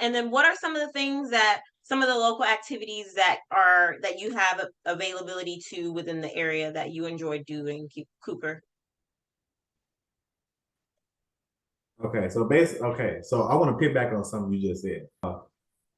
And then what are some of the things some of the local activities that you have availability to within the area that you enjoy doing, Cooper? Okay, so I want to pick back on something you just said.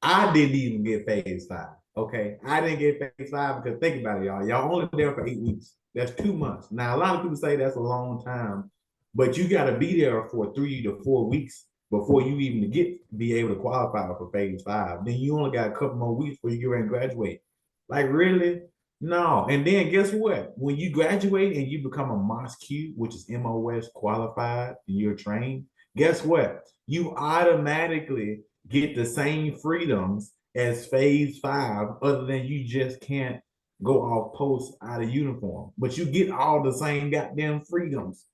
I didn't even get phase 5. Okay, I didn't get phase 5 because think about it, y'all. Y'all only there for 8 weeks. That's 2 months. Now, a lot of people say that's a long time, but you got to be there for 3 to 4 weeks before you even be able to qualify for phase 5. Then you only got a couple more weeks before you get ready and graduate. Like really? No. And then guess what? When you graduate and you become a MOSQ, which is MOS qualified, and you're trained, guess what? You automatically get the same freedoms as phase 5, other than you just can't go off post out of uniform. But you get all the same goddamn freedoms.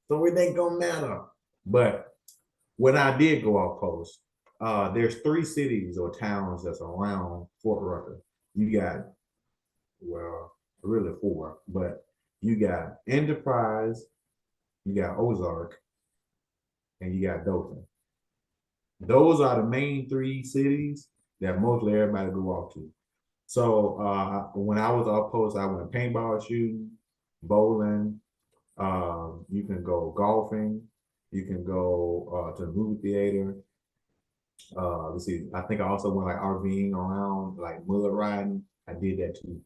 So it ain't gonna matter. But when I did go off post, there's 3 cities or towns that's around Fort Rucker. You got, well, really 4, but you got Enterprise, you got Ozark, and you got Dothan. Those are the main 3 cities that mostly everybody go off to. So when I was off post, I went paintball shooting, bowling. You can go golfing. You can go to the movie theater. Let's see. I think I also went like RVing around, like mullet riding. I did that too.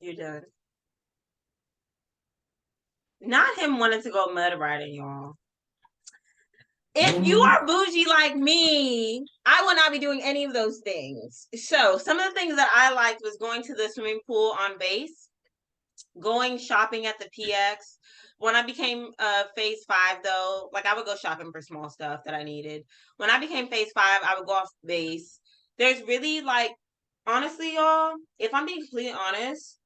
You're done. Not him wanting to go mud riding, y'all. If you are bougie like me, I would not be doing any of those things. So some of the things that I liked was going to the swimming pool on base, going shopping at the PX. When I became phase 5, though, like I would go shopping for small stuff that I needed. When I became phase 5, I would go off base. There's really like, honestly, y'all, if I'm being completely honest,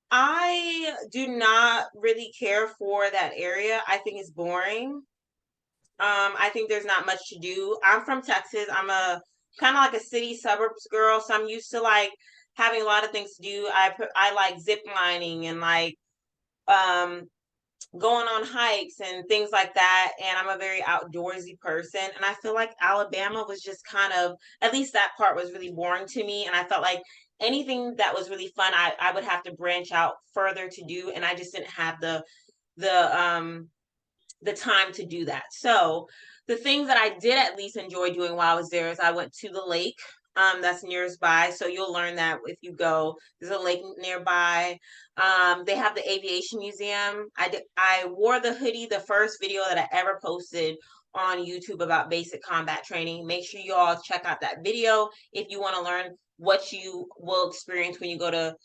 I do not really care for that area. I think it's boring. I think there's not much to do. I'm from Texas. I'm a kind of like a city suburbs girl, so I'm used to like having a lot of things to do. I like zip lining and like um going on hikes and things like that. And I'm a very outdoorsy person. And I feel like Alabama was just kind of, at least that part was really boring to me. And I felt like anything that was really fun, I would have to branch out further to do. And I just didn't have the time to do that. So the things that I did at least enjoy doing while I was there is I went to the lake. That's nearby. So you'll learn that if you go, there's a lake nearby. They have the Aviation Museum. I wore the hoodie, the first video that I ever posted on YouTube about basic combat training. Make sure you all check out that video if you want to learn what you will experience when you go to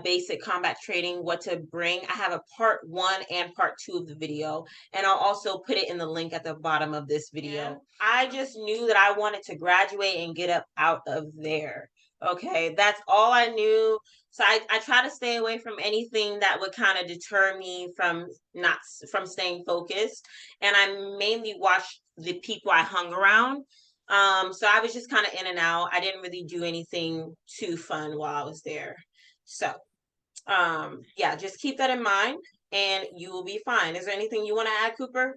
basic combat training, what to bring. I have a part 1 and part 2 of the video, and I'll also put it in the link at the bottom of this video. Yeah. I just knew that I wanted to graduate and get up out of there. Okay, that's all I knew. So I try to stay away from anything that would kind of deter me from staying focused. And I mainly watched the people I hung around. So I was just kind of in and out. I didn't really do anything too fun while I was there. So yeah, just keep that in mind and you will be fine. Is there anything you want to add, Cooper?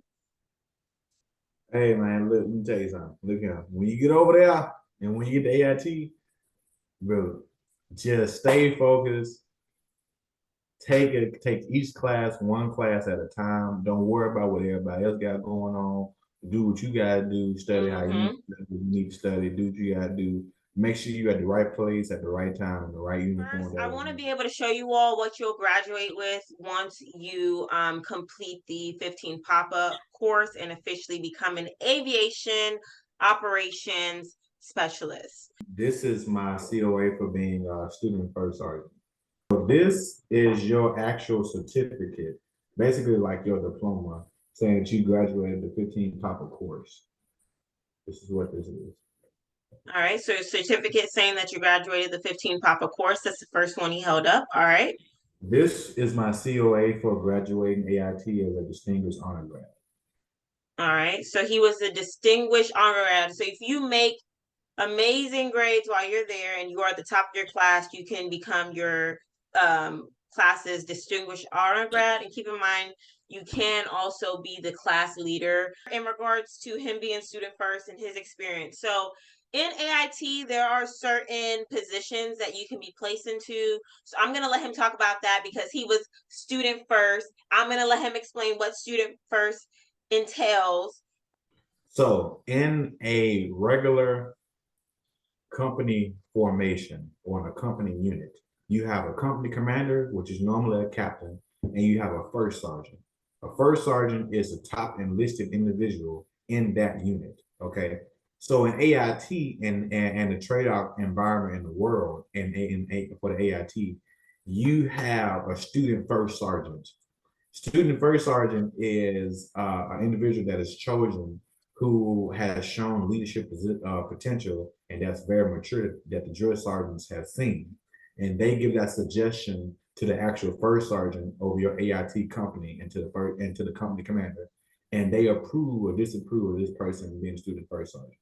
Hey man, look, let me tell you something. Look here. When you get over there and when you get to AIT, bro, just stay focused. Take each class 1 class at a time. Don't worry about what everybody else got going on. Do what you gotta do. Study how you need to study. Do what you gotta do. Make sure you're at the right place at the right time in the right uniform. First, I want to be able to show you all what you'll graduate with once you complete the 15 pop-up course and officially become an aviation operations specialist. This is my COA for being a student first sergeant. So this is your actual certificate, basically like your diploma, saying that you graduated the 15 pop-up course. This is what this is. All right, so a certificate saying that you graduated the 15 pop-up course. That's the first one he held up. All right. This is my COA for graduating AIT as a distinguished honor grad. All right, so he was a distinguished honor grad. So if you make amazing grades while you're there and you are at the top of your class, you can become your class's distinguished honor grad. And keep in mind, you can also be the class leader in regards to him being student first and his experience. So in AIT, there are certain positions that you can be placed into. So I'm going to let him talk about that because he was student first. I'm going to let him explain what student first entails. So in a regular company formation or in a company unit, you have a company commander, which is normally a captain, and you have a first sergeant. A first sergeant is the top enlisted individual in that unit. Okay. So in AIT and the trade-off environment in the world, for the AIT, you have a student first sergeant. Student first sergeant is an individual that is chosen who has shown leadership potential and that's very mature that the drill sergeants have seen. And they give that suggestion to the actual first sergeant over your AIT company and to the company commander. And they approve or disapprove of this person being student first sergeant.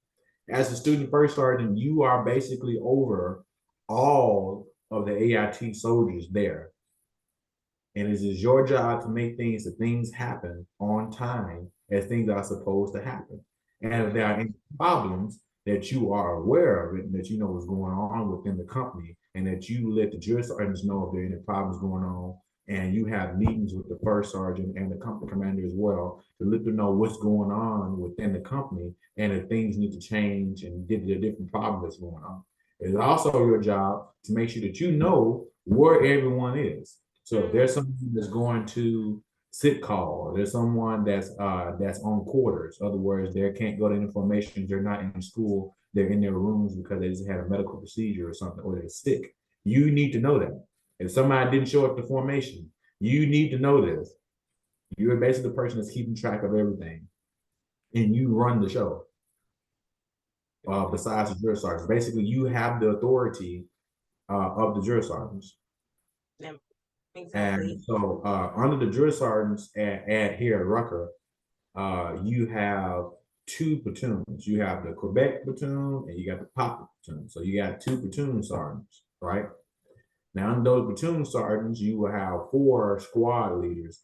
As a student first sergeant, you are basically over all of the AIT soldiers there. And it is your job to make things happen on time as things are supposed to happen. And if there are any problems that you are aware of it and that you know what's going on within the company and that you let the drill sergeants know if there are any problems going on and you have meetings with the first sergeant and the company commander as well to let them know what's going on within the company and if things need to change and get the different problems that's going on. It's also your job to make sure that you know where everyone is. So if there's someone that's going to sick call, or there's someone that's on quarters. In other words, they can't go to any formations, they're not in school, they're in their rooms because they just had a medical procedure or something, or they're sick. You need to know that. If somebody didn't show up to formation, you need to know this. You're basically the person that's keeping track of everything. And you run the show. Besides the drill sergeants. Basically, you have the authority of the drill sergeants. Yeah. Exactly. And so under the drill sergeants at here at Rucker, you have two platoons. You have the Quebec platoon and you got the Papa platoon. So you got two platoon sergeants, right? Now in those platoon sergeants, you will have 4 squad leaders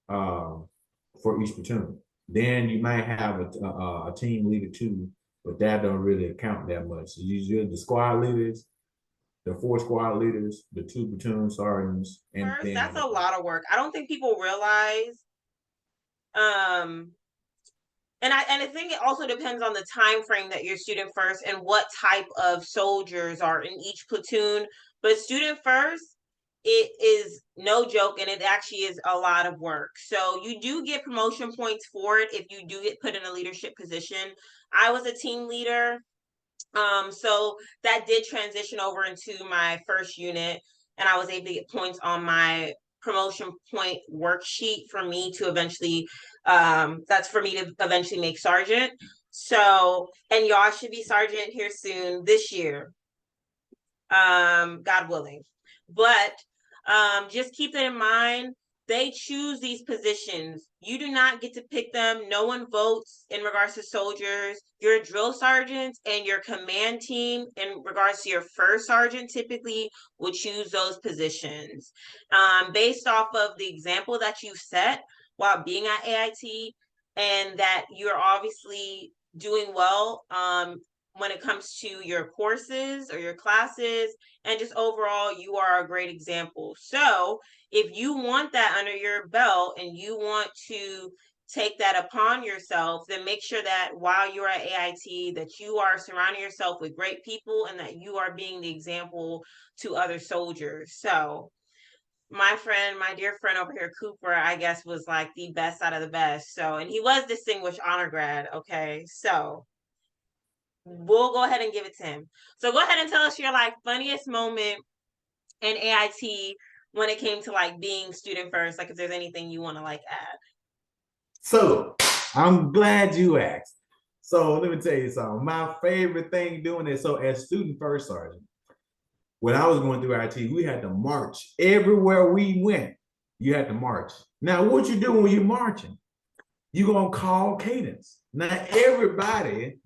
for each platoon. Then you might have a team leader too, but that don't really count that much. So usually the squad leaders, the 4 squad leaders, the 2 platoon sergeants, and First, then that's a lot of work. I don't think people realize. And I think it also depends on the time frame that you're student first and what type of soldiers are in each platoon. But student first, it is no joke, and it actually is a lot of work. So you do get promotion points for it if you do get put in a leadership position. I was a team leader. So that did transition over into my first unit, and I was able to get points on my promotion point worksheet for me to eventually that's for me to eventually make sergeant. So, and y'all should be sergeant here soon this year, God willing. But just keep it in mind, they choose these positions. You do not get to pick them. No one votes in regards to soldiers. Your drill sergeants and your command team in regards to your first sergeant typically will choose those positions. Based off of the example that you set while being at AIT and that you're obviously doing well when it comes to your courses or your classes, and just overall, you are a great example. So if you want that under your belt and you want to take that upon yourself, then make sure that while you're at AIT, that you are surrounding yourself with great people and that you are being the example to other soldiers. So my friend, my dear friend over here, Cooper, I guess was like the best out of the best. So, and he was distinguished honor grad. Okay. So we'll go ahead and give it to him. So go ahead and tell us your like funniest moment in AIT when it came to like being student first, like if there's anything you want to like add. So I'm glad you asked. So let me tell you something. My favorite thing doing it. So as student first sergeant, when I was going through IT, we had to march everywhere we went. You had to march. Now, what you do when you're marching? You're gonna call cadence. Now, everybody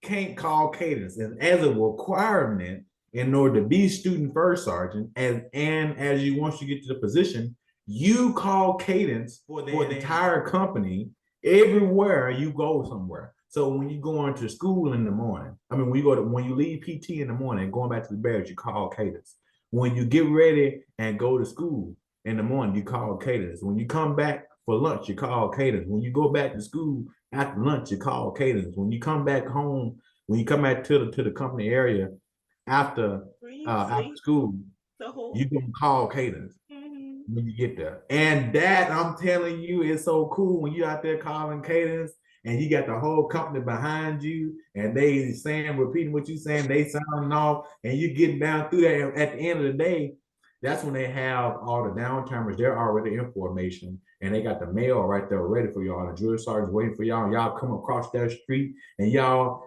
can't call cadence, and as a requirement in order to be student first sergeant, and as you once you get to the position, you call cadence for the entire company everywhere you go somewhere. So when you go into school in the morning, I mean, when you leave PT in the morning, going back to the barracks, you call cadence. When you get ready and go to school in the morning, you call cadence. When you come back for lunch, you call cadence. When you go back to school after lunch, you call cadence. When you come back home, when you come back to the company area after school, you can call cadence when you get there. And that, I'm telling you, is so cool when you're out there calling cadence and you got the whole company behind you and they saying, repeating what you saying, they sounding off, and you getting down through that. At the end of the day, that's when they have all the downtimers. They're already in formation and they got the mail right there ready for y'all. The drill sergeant's waiting for y'all. And y'all come across that street and y'all,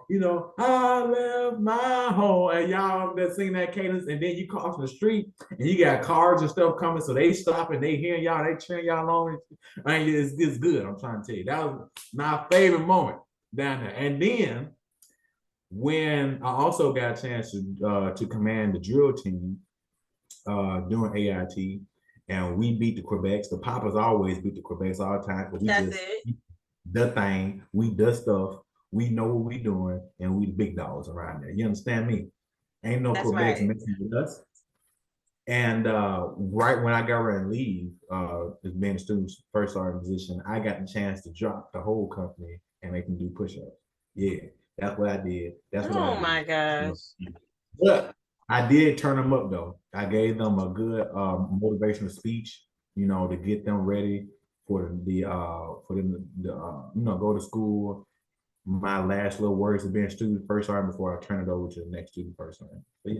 I left my home, and y'all that sing that cadence, and then you cross the street and you got cars and stuff coming, so they stop and they hearing y'all, they cheering y'all on. I mean, it's good. I'm trying to tell you, that was my favorite moment down there. And then when I also got a chance to command the drill team during AIT, and we beat the Quebecs. The Papas always beat the Quebecs all the time, but we the thing, we the stuff, we know what we doing, and we the big dogs around there. You understand me? Ain't no Quebecs messing with us. And right when I got ready to leave, as being a student's first sergeant position, I got the chance to drop the whole company and make them do push-ups. Yeah, that's what I did. That's what I did. Oh my gosh. But I did turn them up though. I gave them a good motivational speech, to get them ready for them to go to school. My last little words of being student first sergeant before I turn it over to the next student first sergeant. So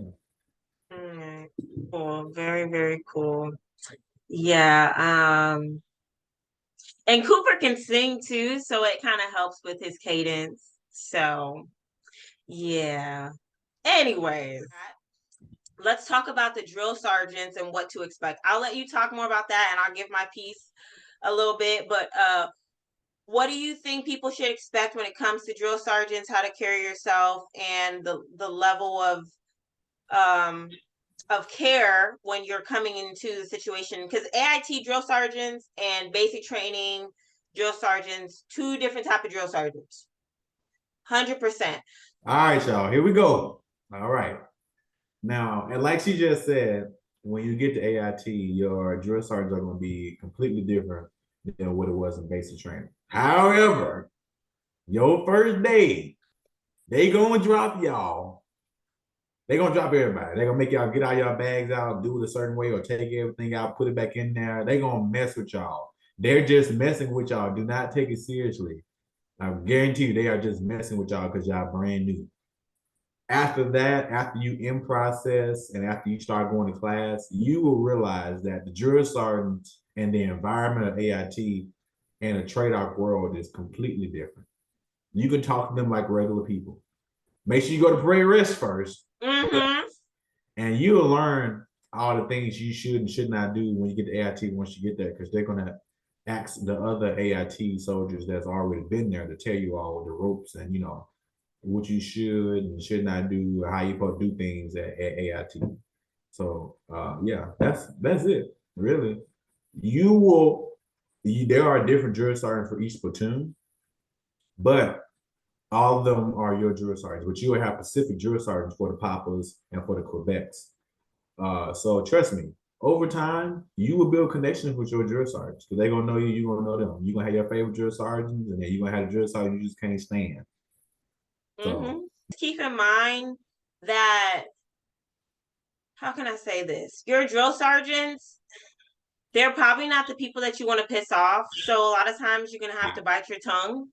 yeah. Cool. Very, very cool. Yeah. And Cooper can sing too, so it kind of helps with his cadence. So yeah. Anyways, let's talk about the drill sergeants and what to expect. I'll let you talk more about that and I'll give my piece a little bit, but what do you think people should expect when it comes to drill sergeants, how to carry yourself, and the level of care when you're coming into the situation? Because AIT drill sergeants and basic training drill sergeants, two different type of drill sergeants. 100%. All right, y'all, here we go. All right. Now, and like she just said, when you get to AIT, your drill sergeants are going to be completely different than what it was in basic training. However, your first day, they going to drop y'all. They going to drop everybody. They going to make y'all get all y'all bags out, do it a certain way, or take everything out, put it back in there. They going to mess with y'all. They're just messing with y'all. Do not take it seriously. I guarantee you they are just messing with y'all because y'all brand new. After that, after you in process and after you start going to class, you will realize that the drill sergeants and the environment of AIT and the trade-off world is completely different. You can talk to them like regular people. Make sure you go to parade rest first. Mm-hmm. And you'll learn all the things you should and should not do when you get to AIT once you get there, because they're going to ask the other AIT soldiers that's already been there to tell you all the ropes and, what you should and should not do, how you supposed to do things at AIT. So yeah, that's it. Really, there are different drill sergeants for each platoon, but all of them are your drill sergeants. But you will have specific drill sergeants for the Papas and for the Quebecs. So trust me, over time, you will build connections with your drill sergeants because they're gonna know you, you're gonna know them. You're gonna have your favorite drill sergeants, and then you're gonna have the drill sergeant you just can't stand. So keep in mind that, how can I say this? Your drill sergeants, they're probably not the people that you want to piss off. So a lot of times you're going to have to bite your tongue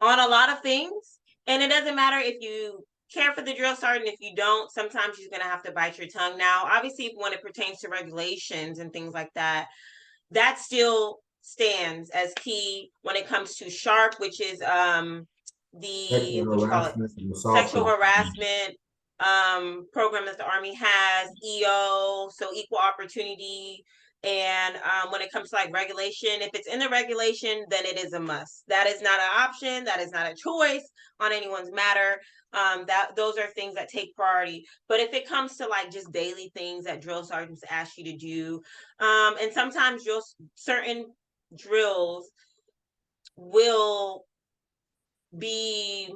on a lot of things. And it doesn't matter if you care for the drill sergeant. If you don't, sometimes you're going to have to bite your tongue. Now, obviously, when it pertains to regulations and things like that, that still stands as key when it comes to SHARP, which is sexual harassment program that the Army has, EO, so equal opportunity. And when it comes to like regulation, if it's in the regulation, then it is a must. That is not an option. That is not a choice on anyone's matter. That those are things that take priority. But if it comes to like just daily things that drill sergeants ask you to do, and sometimes certain drills will be,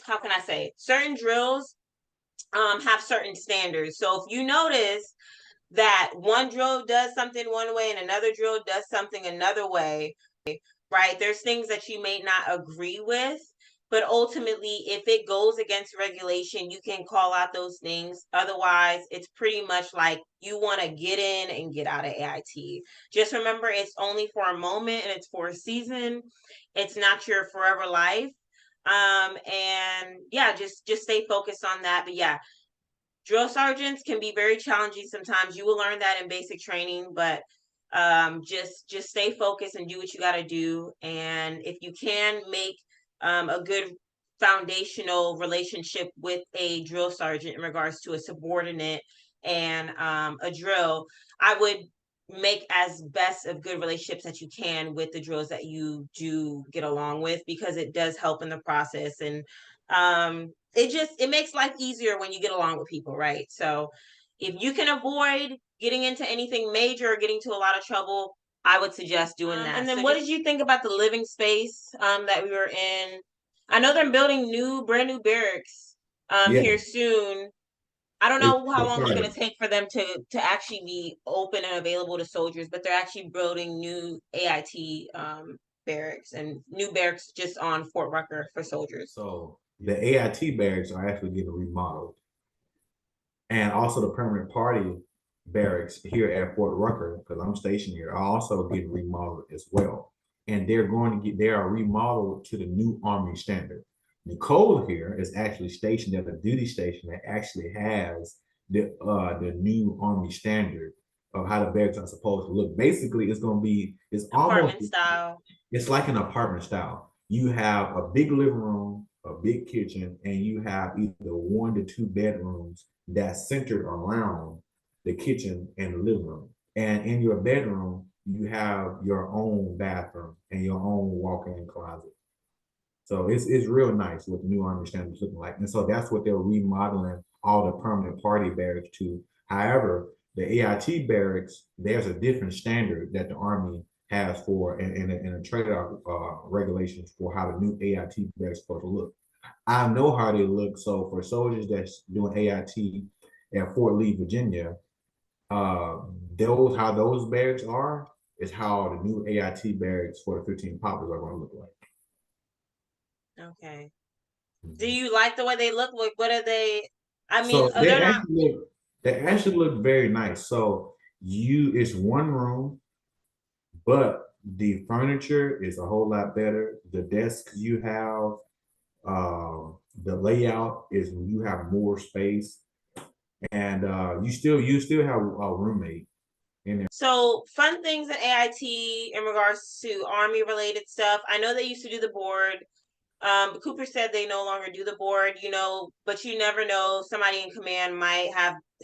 how can I say, certain drills have certain standards. So if you notice that one drill does something one way and another drill does something another way, right? There's things that you may not agree with, but ultimately, if it goes against regulation, you can call out those things. Otherwise, it's pretty much like you want to get in and get out of AIT. Just remember, it's only for a moment and it's for a season. It's not your forever life. And yeah, just stay focused on that. But yeah, drill sergeants can be very challenging sometimes. You will learn that in basic training, but just stay focused and do what you got to do. And if you can make a good foundational relationship with a drill sergeant in regards to a subordinate and a drill, I would make as best of good relationships that you can with the drills that you do get along with, because it does help in the process. And it makes life easier when you get along with people, right? So if you can avoid getting into anything major or getting to a lot of trouble, I would suggest doing that. And then what did you think about the living space that we were in? I know they're building brand new barracks Yeah, here soon. I don't it's know how long it's going started. to take for them to actually be open and available to soldiers, but they're actually building new AIT barracks and new barracks just on Fort Rucker for soldiers. So the AIT barracks are actually getting remodeled, and also the permanent party barracks here at Fort Rucker, because I'm stationed here, are also getting remodeled as well. And they are remodeled to the new Army standard. Nicole here is actually stationed at a duty station that actually has the new Army standard of how the barracks are supposed to look. Basically, it's almost, Apartment style. it's like an apartment style. You have a big living room, a big kitchen, and you have either 1 to 2 bedrooms that's centered around the kitchen and the living room. And in your bedroom, you have your own bathroom and your own walk-in closet. So it's real nice what the new Army standards looking like. And so that's what they're remodeling all the permanent party barracks to. However, the AIT barracks, there's a different standard that the Army has for and a trade-off regulations for how the new AIT barracks supposed to look. I know how they look. So for soldiers that's doing AIT at Fort Lee, Virginia, uh, how those barracks are is how the new AIT barracks for the 15 Poppers are going to look like. Okay. Do you like the way they look? Like, what are they? I mean, So they they're not. actually look very nice. So it's one room, but the furniture is a whole lot better. The desks you have, the layout is you have more space, and you still have a roommate in there. So fun things at AIT in regards to Army related stuff. I know they used to do the board. Cooper said they no longer do the board, but you never know. Somebody in command might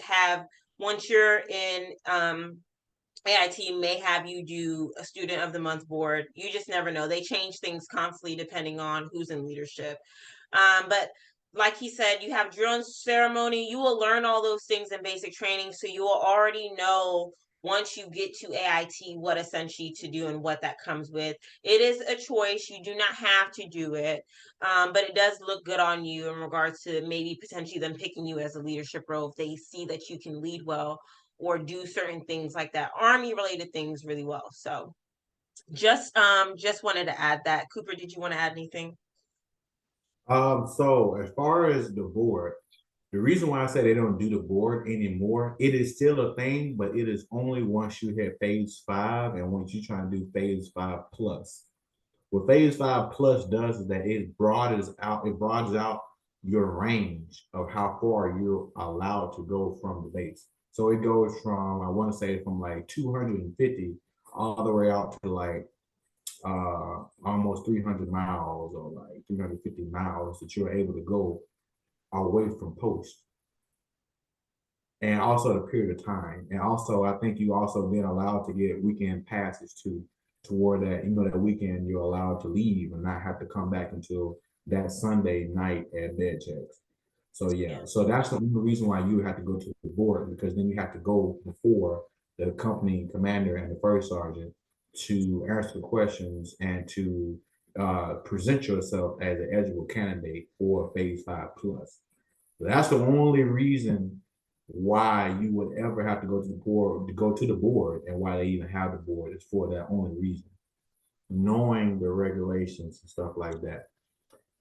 have once you're in AIT may have you do a student of the month board. You just never know. They change things constantly depending on who's in leadership. But like he said, you have drill and ceremony. You will learn all those things in basic training, so you will already know once you get to AIT what essentially to do and what that comes with. It is a choice. You do not have to do it, but it does look good on you in regards to maybe potentially them picking you as a leadership role if they see that you can lead well or do certain things like that, Army related things really well. So just wanted to add that. Cooper, did you want to add anything? So as far as the board, the reason why I say they don't do the board anymore, it is still a thing, but it is only once you hit phase 5 and once you try to do phase 5 plus. What phase 5 plus does is that it broadens out your range of how far you're allowed to go from the base. So it goes from, I want to say from like 250 all the way out to like almost 300 miles or like 350 miles that you're able to go away from post. and also the period of time. And also, I think you also then allowed to get weekend passes too. Toward that, that weekend you're allowed to leave and not have to come back until that Sunday night at bed checks. So yeah, so that's the only reason why you have to go to the board, because then you have to go before the company commander and the first sergeant to answer the questions and to present yourself as an eligible candidate for Phase 5 Plus. So that's the only reason why you would ever have to go to the board, and why they even have the board is for that only reason. Knowing the regulations and stuff like that.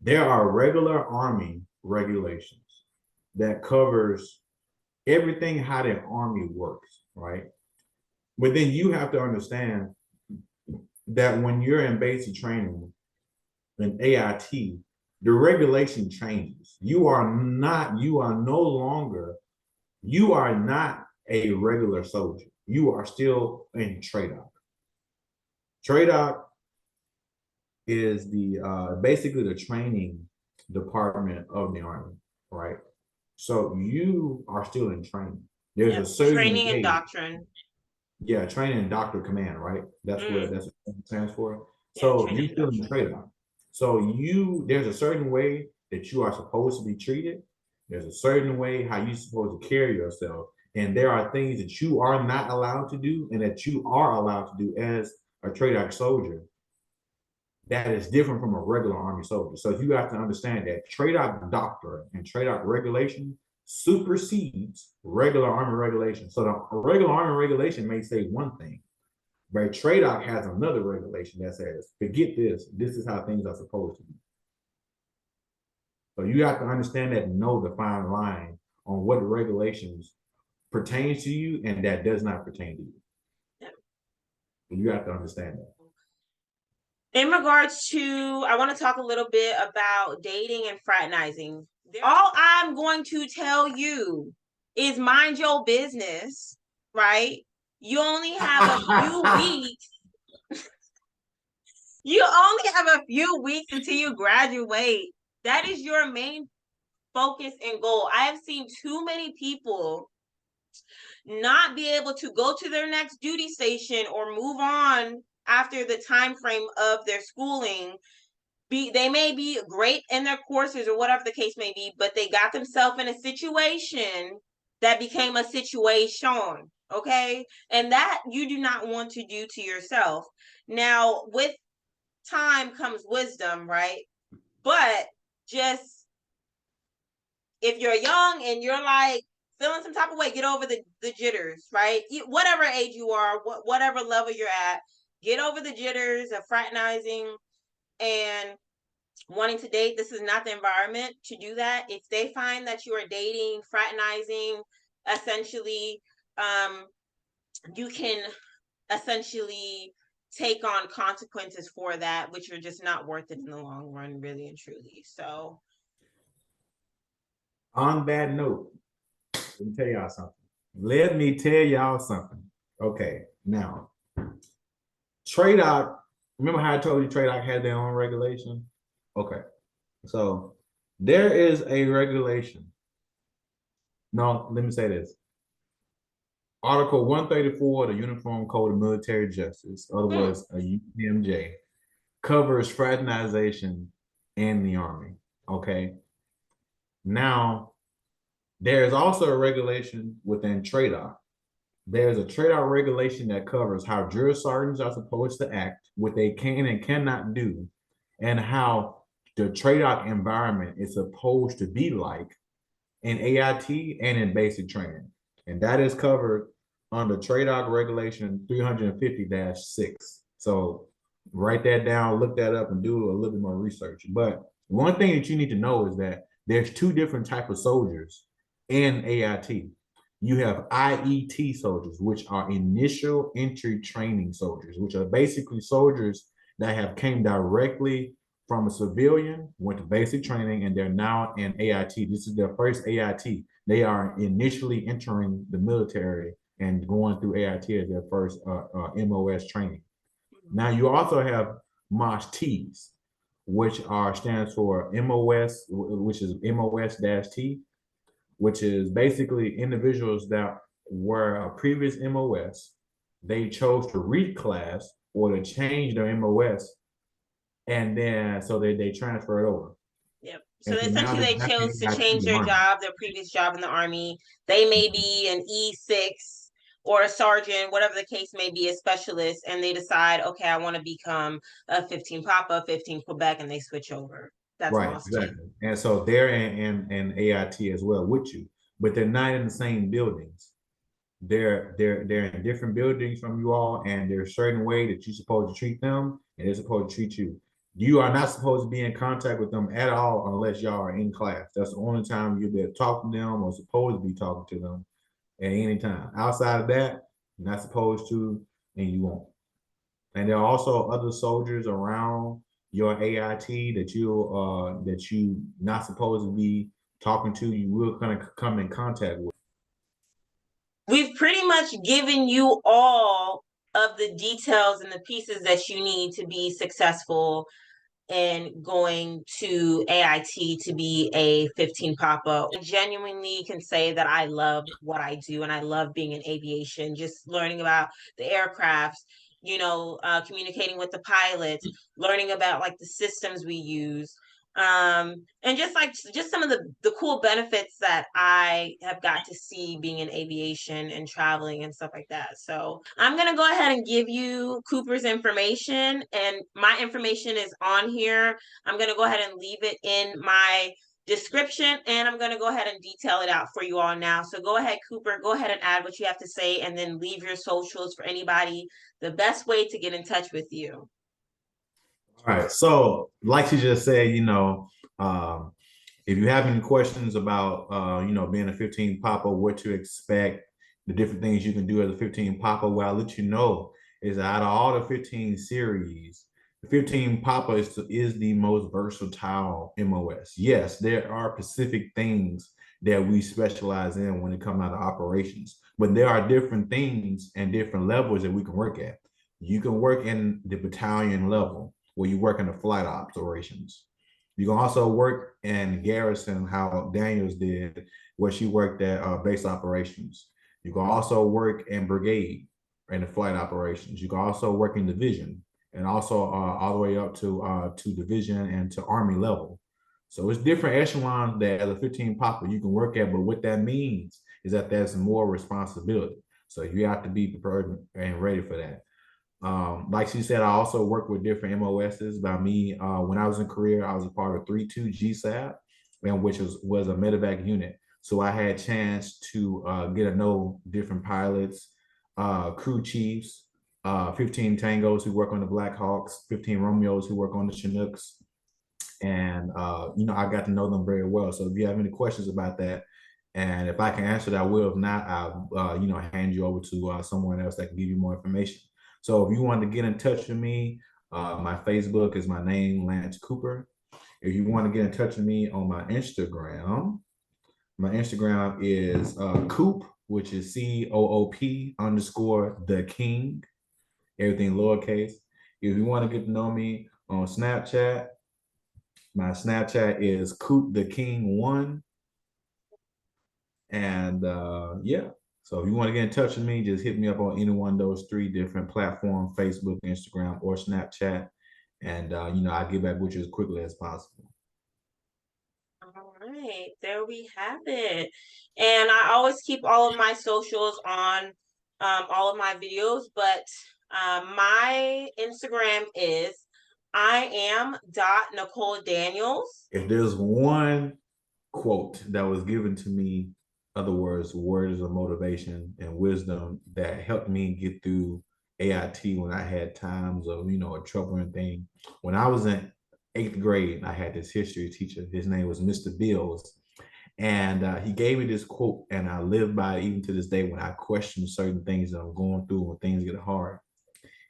There are regular Army regulations that covers everything how the Army works, right? But then you have to understand that when you're in basic training in AIT, the regulation changes. You are no longer, you are not a regular soldier. You are still in TRADOC. TRADOC is the basically the training department of the Army, right? So you are still in training. There's a certain training and doctrine. Yeah, training and doctor command, right? That's what it stands for. Yeah, so you still in training. So there's a certain way that you are supposed to be treated. There's a certain way how you're supposed to carry yourself. And there are things that you are not allowed to do and that you are allowed to do as a TRADOC soldier that is different from a regular Army soldier. So you have to understand that TRADOC doctrine and TRADOC regulation supersedes regular Army regulation. So the regular Army regulation may say one thing, but TRADOC has another regulation that says, forget this, this is how things are supposed to be. So you have to understand that and know the fine line on what regulations pertains to you and that does not pertain to you. You have to understand that. In regards to, I want to talk a little bit about dating and fraternizing. All I'm going to tell you is mind your business, right? You only have a few weeks. You only have a few weeks until you graduate. That is your main focus and goal. I have seen too many people not be able to go to their next duty station or move on after the time frame of their schooling. They may be great in their courses or whatever the case may be, but they got themselves in a situation that became a situation, okay? And that you do not want to do to yourself. Now, with time comes wisdom, right? But just if you're young and you're like feeling some type of way, get over the jitters, right? Whatever age you are, whatever level you're at, get over the jitters of fraternizing and wanting to date. This is not the environment to do that. If they find that you are dating, fraternizing, essentially, you can essentially take on consequences for that, which are just not worth it in the long run, really and truly. So, on that note, let me tell y'all something. Okay, now, TRADOC, remember how I told you TRADOC had their own regulation? Okay, so there is a regulation. No, let me say this. Article 134 of the Uniform Code of Military Justice, otherwise a UCMJ, covers fraternization in the Army. Okay. Now, there's also a regulation within TRADOC. There's a TRADOC regulation that covers how drill sergeants are supposed to act, what they can and cannot do, and how the TRADOC environment is supposed to be like in AIT and in basic training. And that is covered under TRADOC regulation 350-6. So write that down, look that up, and do a little bit more research. But one thing that you need to know is that there's two different types of soldiers in AIT. You have IET soldiers, which are initial entry training soldiers, which are basically soldiers that have came directly from a civilian, went to basic training, and they're now in AIT. This is their first AIT. They are initially entering the military and going through AIT as their first MOS training. Now you also have MOS-Ts, which stands for MOS, which is MOS-T, which is basically individuals that were a previous MOS. They chose to reclass or to change their MOS, and then so they transfer it over. Yep. So And so now essentially, they that's chose to change the their Army. job, their previous job in the Army. They may be an E6 or a sergeant, whatever the case may be, a specialist, and they decide, okay, I want to become a 15 Papa, 15 Quebec, and they switch over. That's Right, awesome. exactly. And so they're in AIT as well with you, but they're not in the same buildings. They're in different buildings from you all, and there's a certain way that you're supposed to treat them, and they're supposed to treat you. You are not supposed to be in contact with them at all unless y'all are in class. That's the only time you'll be able to talk to them or supposed to be talking to them at any time. Outside of that, you're not supposed to, and you won't. And there are also other soldiers around your AIT that you not supposed to be talking to. You will kind of come in contact with. We've pretty much given you all of the details and the pieces that you need to be successful and going to AIT to be a 15 Papa. I genuinely can say that I love what I do and I love being in aviation, just learning about the aircrafts, communicating with the pilots, learning about like the systems we use. And just some of the cool benefits that I have got to see being in aviation and traveling and stuff like that. So I'm gonna go ahead and give you Cooper's information, and my information is on here. I'm gonna go ahead and leave it in my description, and I'm gonna go ahead and detail it out for you all now. So go ahead, Cooper, go ahead and add what you have to say, and then leave your socials for anybody, the best way to get in touch with you. All right. So, like she just said, um, if you have any questions about, being a 15 Papa, what to expect, the different things you can do as a 15 Papa, what I'll let you know is that out of all the 15 series, the 15 Papa is the most versatile MOS. Yes, there are specific things that we specialize in when it comes out of operations, but there are different things and different levels that we can work at. You can work in the battalion level where you work in the flight operations. You can also work in garrison, how Daniels did, where she worked at base operations. You can also work in brigade in the flight operations. You can also work in division, and also all the way up to division and to army level. So it's different echelons that as a 15 Papa you can work at, but what that means is that there's more responsibility. So you have to be prepared and ready for that. Like she said, I also work with different MOSs. By me, when I was in career, I was a part of 3-2 GSAP, and which was a medevac unit. So I had a chance to get to know different pilots, crew chiefs, 15 Tangos who work on the Black Hawks, 15 Romeos who work on the Chinooks. And I got to know them very well. So if you have any questions about that, and if I can answer that, I will. If not, I'll hand you over to someone else that can give you more information. So if you want to get in touch with me, my Facebook is my name, Lance Cooper. If you want to get in touch with me on my Instagram is Coop, which is COOP _ the King, everything lowercase. If you want to get to know me on Snapchat, my Snapchat is Coop the King 1. And yeah, so if you want to get in touch with me, just hit me up on any one of those 3 different platforms: Facebook, Instagram, or Snapchat. And I'll get back with you as quickly as possible. All right, there we have it. And I always keep all of my socials on all of my videos, but my Instagram is Iam.nicoledaniels. If there's one quote that was given to me, other words of motivation and wisdom that helped me get through AIT when I had times of, a troubling thing. When I was in 8th grade, I had this history teacher. His name was Mr. Bills. And he gave me this quote, and I live by it even to this day when I question certain things that I'm going through when things get hard.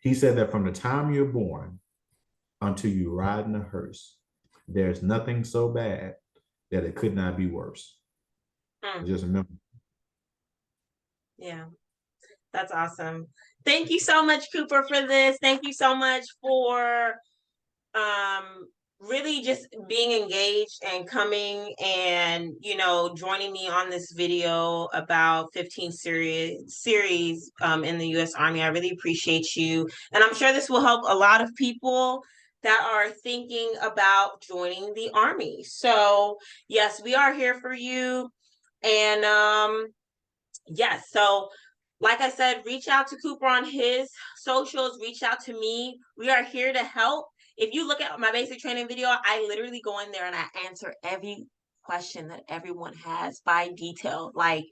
He said that from the time you're born until you ride in a hearse, there's nothing so bad that it could not be worse. Just remember. Yeah, that's awesome. Thank you so much, Cooper, for this. Thank you so much for really just being engaged and coming and, joining me on this video about 15 series in the U.S. Army. I really appreciate you. And I'm sure this will help a lot of people that are thinking about joining the Army. So, yes, we are here for you. And yes, so like I said, reach out to Cooper on his socials, reach out to me. We are here to help. If you look at my basic training video, I literally go in there and I answer every question that everyone has by detail. Like,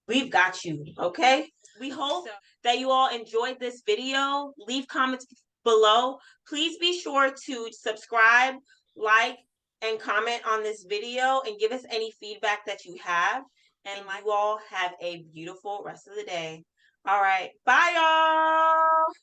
we've got you, okay? We hope that you all enjoyed this video. Leave comments below. Please be sure to subscribe, like, and comment on this video and give us any feedback that you have. And you all have a beautiful rest of the day. All right. Bye, y'all.